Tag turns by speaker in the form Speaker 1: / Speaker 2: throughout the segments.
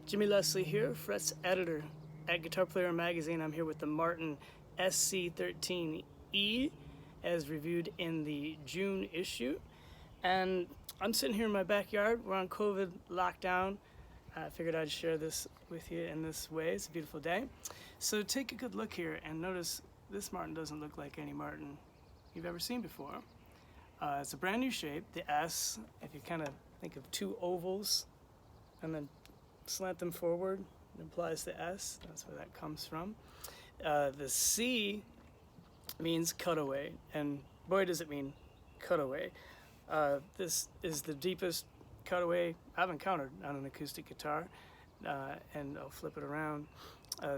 Speaker 1: Jimmy Leslie here, frets editor at Guitar Player Magazine. I'm here with the Martin SC-13E as reviewed in the June issue. And I'm sitting here in my backyard. We're on COVID lockdown. I figured I'd share this with you in this way. It's a beautiful day. So take a good look here and notice this Martin doesn't look like any Martin you've ever seen before. It's a brand new shape, the S. If you kind of think of two ovals and then slant them forward, it implies the S. That's where that comes from. The C means cutaway, and boy does it mean cutaway. This is the deepest cutaway I've encountered on an acoustic guitar, and I'll flip it around.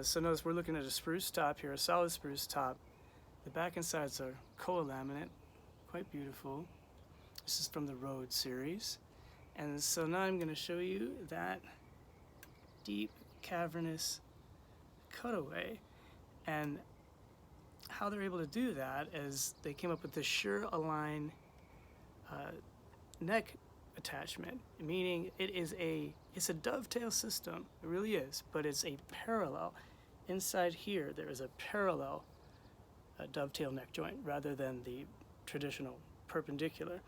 Speaker 1: So notice we're looking at a spruce top here, a solid spruce top. The back and sides are koa laminate, quite beautiful. This is from the Road series. And so now I'm going to show you that deep, cavernous cutaway. And how they're able to do that is they came up with the Sure-Align neck attachment, meaning it's a dovetail system. It really is, but it's a parallel. Inside here, there is a parallel dovetail neck joint rather than the traditional perpendicular.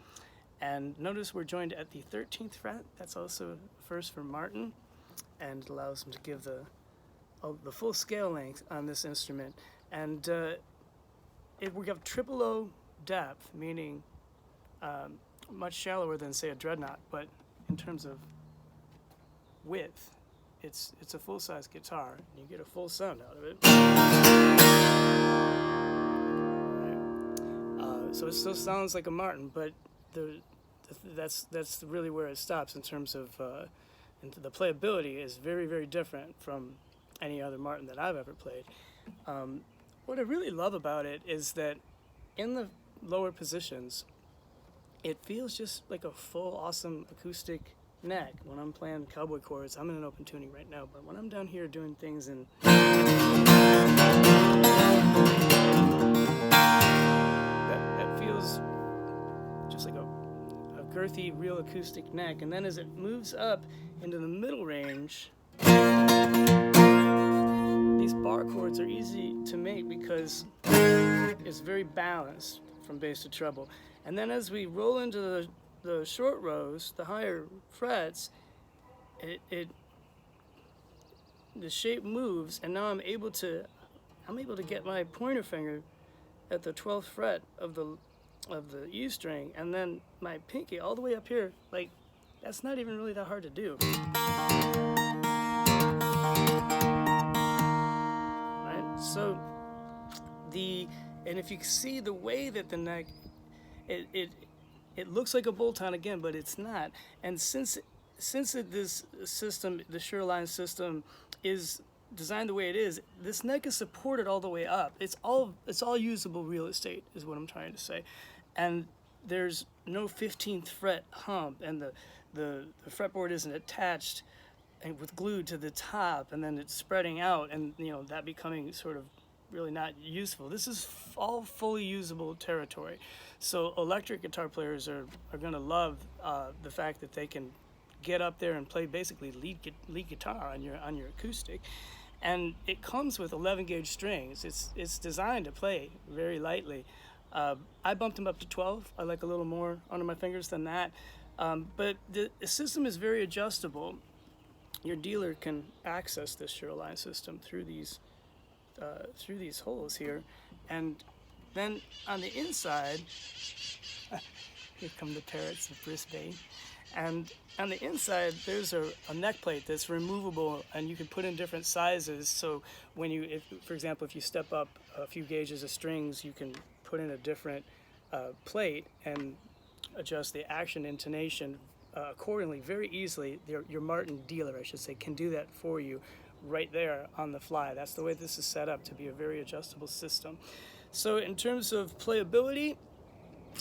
Speaker 1: And notice we're joined at the 13th fret. That's also first for Martin, and allows him to give the full scale length on this instrument. And we have triple O depth, meaning much shallower than, say, a dreadnought, but in terms of width, it's a full-size guitar, and you get a full sound out of it. Right. So it still sounds like a Martin, but that's really where it stops in terms of the playability is very, very different from any other Martin that I've ever played. What I really love about it is that in the lower positions, it feels just like a full, awesome acoustic neck. When I'm playing cowboy chords, I'm in an open tuning right now, but when I'm down here doing things in that feels just like a girthy, real acoustic neck. And then as it moves up into the middle range, these bar chords are easy to make because it's very balanced from bass to treble. And then as we roll into the short rows, the higher frets, the shape moves, and now I'm able to get my pointer finger at the 12th fret of the E string, and then my pinky all the way up here. Like, that's not even really that hard to do. Right? So and if you see the way that the neck, it looks like a bolt-on again, but it's not. And since this system, the Sure-Align system, is designed the way it is, this neck is supported all the way up. It's all usable real estate, is what I'm trying to say. And there's no 15th fret hump, and the fretboard isn't attached and with glue to the top, and then it's spreading out, and that becoming sort of really not useful. This is all fully usable territory. So electric guitar players are going to love the fact that they can get up there and play basically lead guitar on your acoustic. And it comes with 11 gauge strings. It's designed to play very lightly. I bumped them up to 12. I like a little more under my fingers than that. But the system is very adjustable. Your dealer can access this Sure-Align system through these holes here, and then on the inside, here come the parrots of Brisbane, and on the inside there's a neck plate that's removable, and you can put in different sizes. So when for example, if you step up a few gauges of strings, you can put in a different plate and adjust the action intonation accordingly very easily. Your Martin dealer, I should say, can do that for you right there on the fly. That's the way this is set up, to be a very adjustable system. So in terms of playability,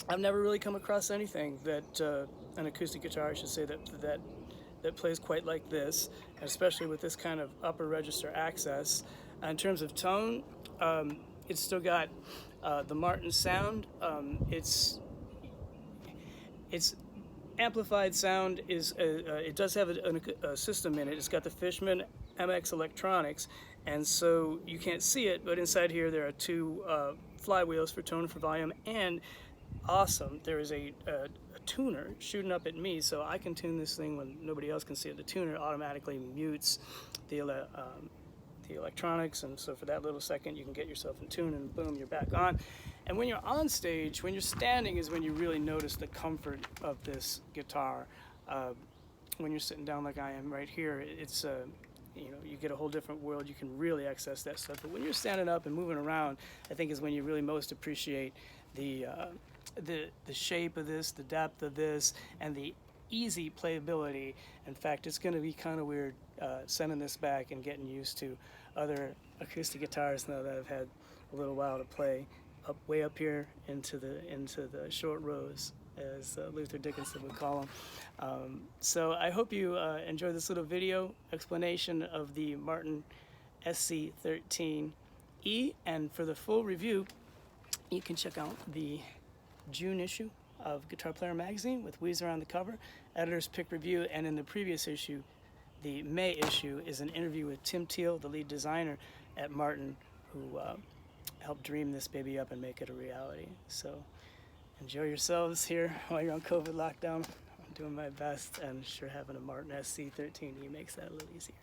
Speaker 1: I've never really come across anything that an acoustic guitar, I should say, that plays quite like this, especially with this kind of upper register access. In terms of tone, it's still got the Martin sound. It's amplified sound is, it does have a system in it. It's got the Fishman MX electronics, and so you can't see it, but inside here there are two flywheels for tone, for volume, and awesome, there is a tuner shooting up at me, so I can tune this thing when nobody else can see it. The tuner automatically mutes the electronics, and so for that little second you can get yourself in tune, and boom, you're back on. And when you're on stage, when you're standing, is when you really notice the comfort of this guitar. When you're sitting down like I am right here, it's you know, you get a whole different world. You can really access that stuff. But when you're standing up and moving around, I think is when you really most appreciate the shape of this, the depth of this, and the easy playability. In fact, it's going to be kind of weird sending this back and getting used to other acoustic guitars now that I've had a little while to play way up here into the short rows, as Luther Dickinson would call them. So I hope you enjoy this little video explanation of the Martin SC-13E, and for the full review you can check out the June issue of Guitar Player magazine with Weezer on the cover, editor's pick review, and in the previous issue, the May issue, is an interview with Tim Teal, the lead designer at Martin, who helped dream this baby up and make it a reality. So enjoy yourselves here while you're on COVID lockdown. I'm doing my best, and sure having a Martin SC-13E makes that a little easier.